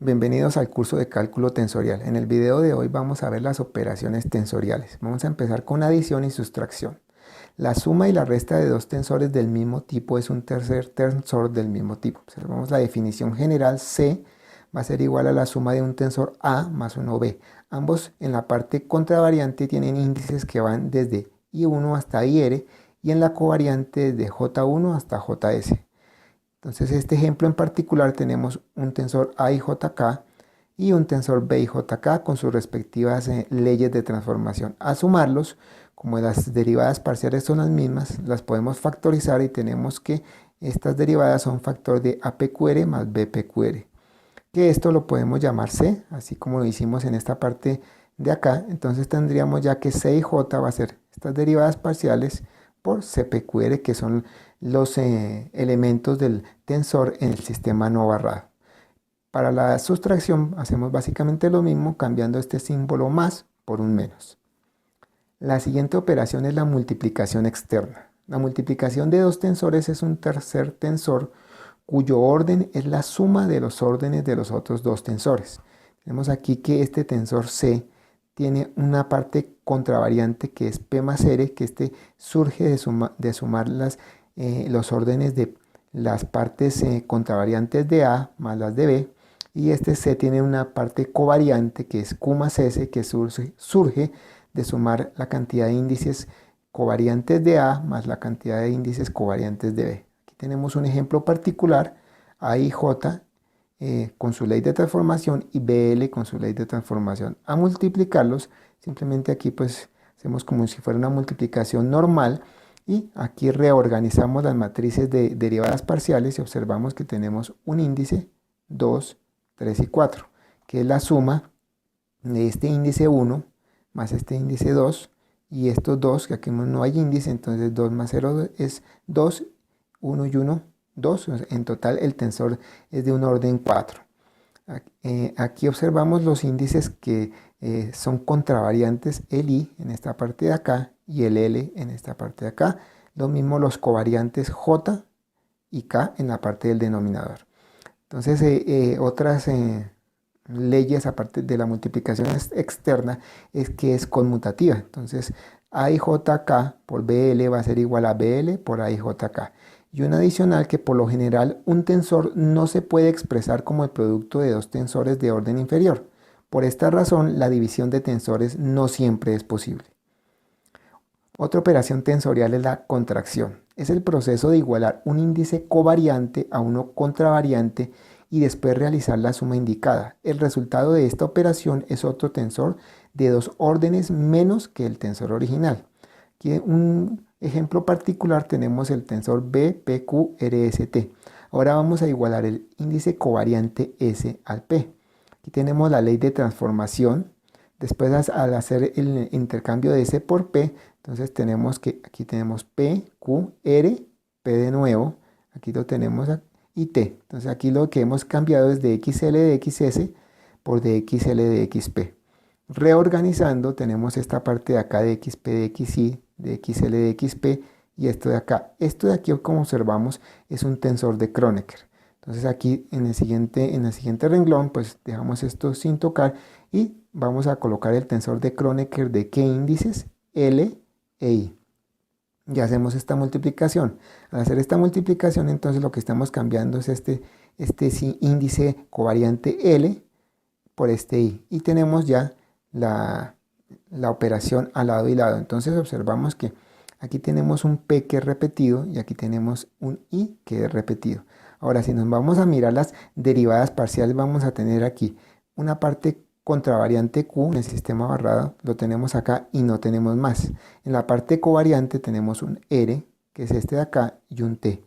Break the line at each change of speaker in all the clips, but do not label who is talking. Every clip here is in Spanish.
Bienvenidos al curso de cálculo tensorial. En el video de hoy vamos a ver las operaciones tensoriales. Vamos a empezar con adición y sustracción. La suma y la resta de dos tensores del mismo tipo es un tercer tensor del mismo tipo. Observamos la definición general. C va a ser igual a la suma de un tensor A más uno B. Ambos en la parte contravariante tienen índices que van desde I1 hasta IR y en la covariante desde J1 hasta JS. Entonces, este ejemplo en particular tenemos un tensor A y JK y un tensor B y JK con sus respectivas leyes de transformación. A sumarlos, como las derivadas parciales son las mismas, las podemos factorizar y tenemos que estas derivadas son factor de APQR más BPQR. Que esto lo podemos llamar C, así como lo hicimos en esta parte de acá. Entonces tendríamos ya que C y J va a ser estas derivadas parciales por CPQR, que son los elementos del tensor en el sistema no barrado. Para la sustracción hacemos básicamente lo mismo, cambiando este símbolo más por un menos. La siguiente operación es la multiplicación externa. La multiplicación de dos tensores es un tercer tensor cuyo orden es la suma de los órdenes de los otros dos tensores. Tenemos aquí que este tensor C tiene una parte contravariante que es P más R, que surge de sumar los órdenes de las partes contravariantes de A más las de B, y este C tiene una parte covariante que es Q más S, que surge de sumar la cantidad de índices covariantes de A más la cantidad de índices covariantes de B. Aquí tenemos un ejemplo particular, A y J con su ley de transformación y BL con su ley de transformación. A multiplicarlos, simplemente aquí pues hacemos como si fuera una multiplicación normal y aquí reorganizamos las matrices de derivadas parciales y observamos que tenemos un índice 2, 3 y 4, que es la suma de este índice 1 más este índice 2 y estos dos, que aquí no hay índice, entonces 2 más 0 es 2, 1 y 1, 2. En total el tensor es de un orden 4. Aquí observamos los índices que son contravariantes, el I en esta parte de acá y el L en esta parte de acá. Lo mismo los covariantes J y K en la parte del denominador. Entonces otras leyes aparte de la multiplicación externa es que es conmutativa. Entonces A y JK por BL va a ser igual a BL por A y JK. Y una adicional que por lo general un tensor no se puede expresar como el producto de dos tensores de orden inferior. Por esta razón la división de tensores no siempre es posible. Otra operación tensorial es la contracción. Es el proceso de igualar un índice covariante a uno contravariante y después realizar la suma indicada. El resultado de esta operación es otro tensor de dos órdenes menos que el tensor original. Aquí un ejemplo particular tenemos el tensor BPQRST. Ahora vamos a igualar el índice covariante S al P. Aquí tenemos la ley de transformación. Después al hacer el intercambio de S por P, entonces tenemos que aquí tenemos P, Q, R, P de nuevo. Aquí lo tenemos y T. Entonces aquí lo que hemos cambiado es de XL de XS por DXL de XP. Reorganizando tenemos esta parte de acá de XP de XY, de XL de XP y esto de acá. Esto de aquí, como observamos, es un tensor de Kronecker. Entonces aquí en el siguiente renglón pues dejamos esto sin tocar y vamos a colocar el tensor de Kronecker de qué índices, L e I. Ya hacemos esta multiplicación. Al hacer esta multiplicación entonces lo que estamos cambiando es este índice covariante L por este I. Y tenemos ya la operación a lado y lado. Entonces observamos que aquí tenemos un P que es repetido y aquí tenemos un I que es repetido. Ahora si nos vamos a mirar las derivadas parciales vamos a tener aquí una parte contravariante Q en el sistema barrado, lo tenemos acá y no tenemos más. En la parte covariante tenemos un R, que es este de acá, y un T.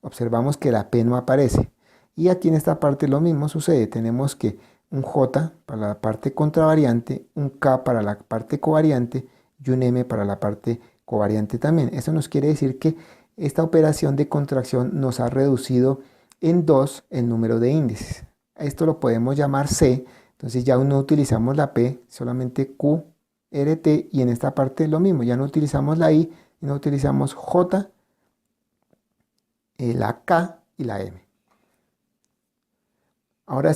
Observamos que la P no aparece. Y aquí en esta parte lo mismo sucede, tenemos que un J para la parte contravariante, un K para la parte covariante y un M para la parte covariante también. Eso nos quiere decir que esta operación de contracción nos ha reducido en 2 el número de índices. Esto lo podemos llamar C. Entonces ya no utilizamos la P, solamente Q, R, T, y en esta parte lo mismo, ya no utilizamos la I, y no utilizamos J, la K y la M. Ahora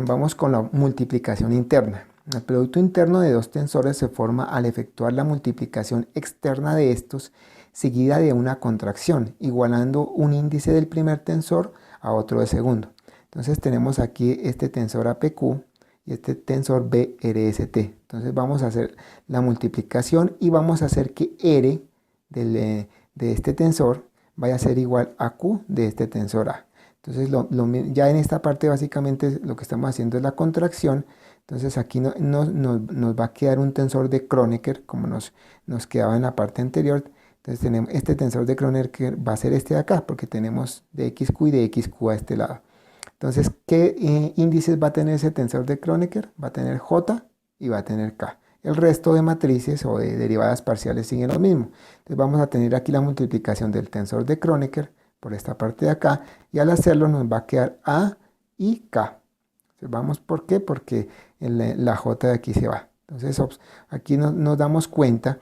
vamos con la multiplicación interna. El producto interno de dos tensores se forma al efectuar la multiplicación externa de estos seguida de una contracción, igualando un índice del primer tensor a otro del segundo. Entonces tenemos aquí este tensor APQ y este tensor BRST. Entonces vamos a hacer la multiplicación y vamos a hacer que R de este tensor vaya a ser igual a Q de este tensor A. Entonces ya en esta parte básicamente lo que estamos haciendo es la contracción. Entonces aquí nos va a quedar un tensor de Kronecker como nos quedaba en la parte anterior. Entonces tenemos este tensor de Kronecker va a ser este de acá porque tenemos de XQ y de XQ a este lado. Entonces, ¿qué índices va a tener ese tensor de Kronecker? Va a tener J y va a tener K. El resto de matrices o de derivadas parciales siguen lo mismo. Entonces vamos a tener aquí la multiplicación del tensor de Kronecker por esta parte de acá y al hacerlo nos va a quedar A y K. Entonces vamos, ¿por qué? Porque la J de aquí se va. Entonces aquí nos damos cuenta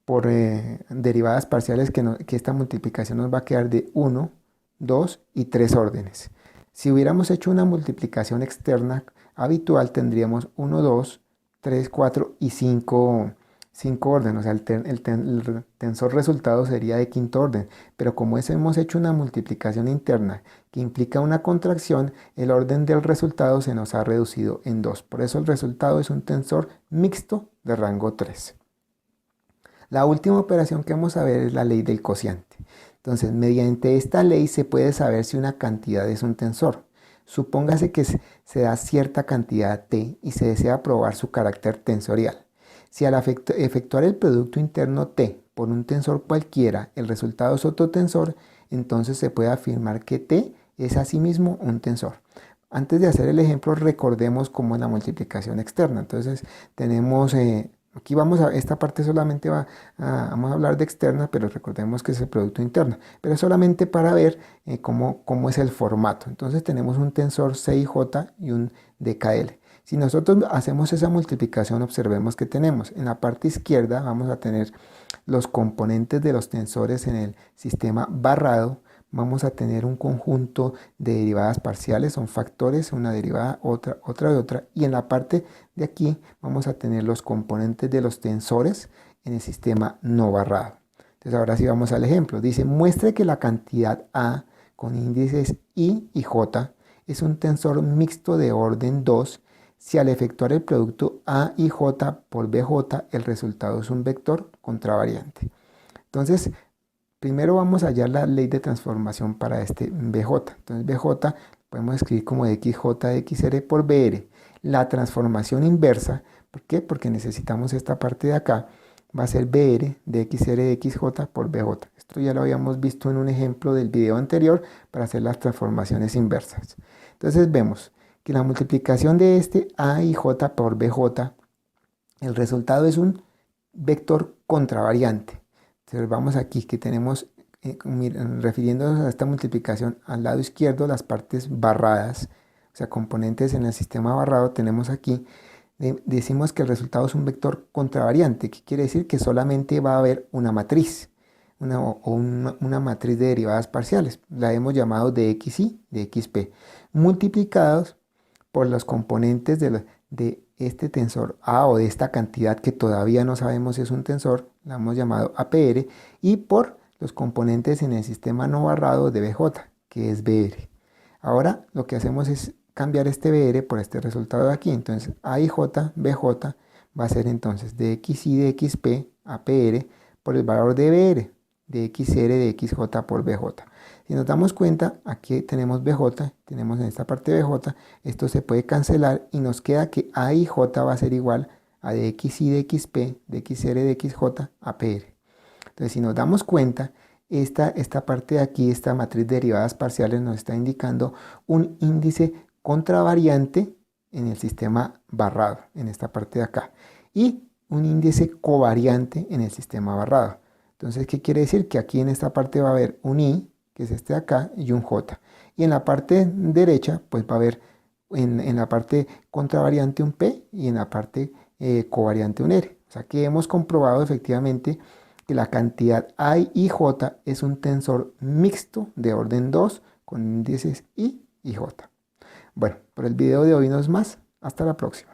por derivadas parciales que esta multiplicación nos va a quedar de 1, 2 y 3 órdenes. Si hubiéramos hecho una multiplicación externa habitual, tendríamos 1, 2, 3, 4 y 5 órdenes. O sea, el tensor resultado sería de quinto orden. Pero como hemos hecho una multiplicación interna que implica una contracción, el orden del resultado se nos ha reducido en 2. Por eso el resultado es un tensor mixto de rango 3. La última operación que vamos a ver es la ley del cociente. Entonces, mediante esta ley se puede saber si una cantidad es un tensor. Supóngase que se da cierta cantidad t y se desea probar su carácter tensorial. Si al efectuar el producto interno t por un tensor cualquiera, el resultado es otro tensor, entonces se puede afirmar que t es asimismo un tensor. Antes de hacer el ejemplo, recordemos cómo es la multiplicación externa. Entonces, tenemos... aquí esta parte solamente vamos a hablar de externa, pero recordemos que es el producto interno. Pero solamente para ver cómo es el formato. Entonces tenemos un tensor CIJ y un DKL. Si nosotros hacemos esa multiplicación, observemos que tenemos en la parte izquierda vamos a tener los componentes de los tensores en el sistema barrado. Vamos a tener un conjunto de derivadas parciales, son factores, una derivada, otra de otra. Y en la parte de aquí vamos a tener los componentes de los tensores en el sistema no barrado. Entonces ahora sí vamos al ejemplo. Dice, muestre que la cantidad A con índices I y J es un tensor mixto de orden 2 si al efectuar el producto A y J por BJ el resultado es un vector contravariante. Entonces, primero vamos a hallar la ley de transformación para este BJ. Entonces BJ podemos escribir como XJ de XR por BR. La transformación inversa, ¿por qué? Porque necesitamos esta parte de acá, va a ser BR de XR de XJ por BJ. Esto ya lo habíamos visto en un ejemplo del video anterior para hacer las transformaciones inversas. Entonces vemos que la multiplicación de este A y J por BJ, el resultado es un vector contravariante. Entonces vamos aquí que tenemos, refiriéndonos a esta multiplicación, al lado izquierdo las partes barradas, o sea, componentes en el sistema barrado tenemos aquí, decimos que el resultado es un vector contravariante, que quiere decir que solamente va a haber una matriz, una matriz de derivadas parciales, la hemos llamado de XY, de XP, multiplicados por los componentes de este tensor A o de esta cantidad que todavía no sabemos si es un tensor, la hemos llamado APR, y por los componentes en el sistema no barrado de BJ, que es BR. Ahora lo que hacemos es cambiar este BR por este resultado de aquí. Entonces A y J, BJ, va a ser entonces de XY de XP, APR, por el valor de BR, de XR de XJ por BJ. Si nos damos cuenta, aquí tenemos BJ, tenemos en esta parte BJ, esto se puede cancelar y nos queda que A y J va a ser igual a de XY de XP, de XR de XJ, a PR. Entonces, si nos damos cuenta, esta parte de aquí, esta matriz de derivadas parciales nos está indicando un índice contravariante en el sistema barrado, en esta parte de acá, y un índice covariante en el sistema barrado. Entonces, ¿qué quiere decir? Que aquí en esta parte va a haber un I, que es este de acá, y un J. Y en la parte derecha, pues va a haber en la parte contravariante un P y en la parte covariante un R. O sea que hemos comprobado efectivamente que la cantidad I y J es un tensor mixto de orden 2 con índices I y J. Bueno, por el video de hoy no es más. Hasta la próxima.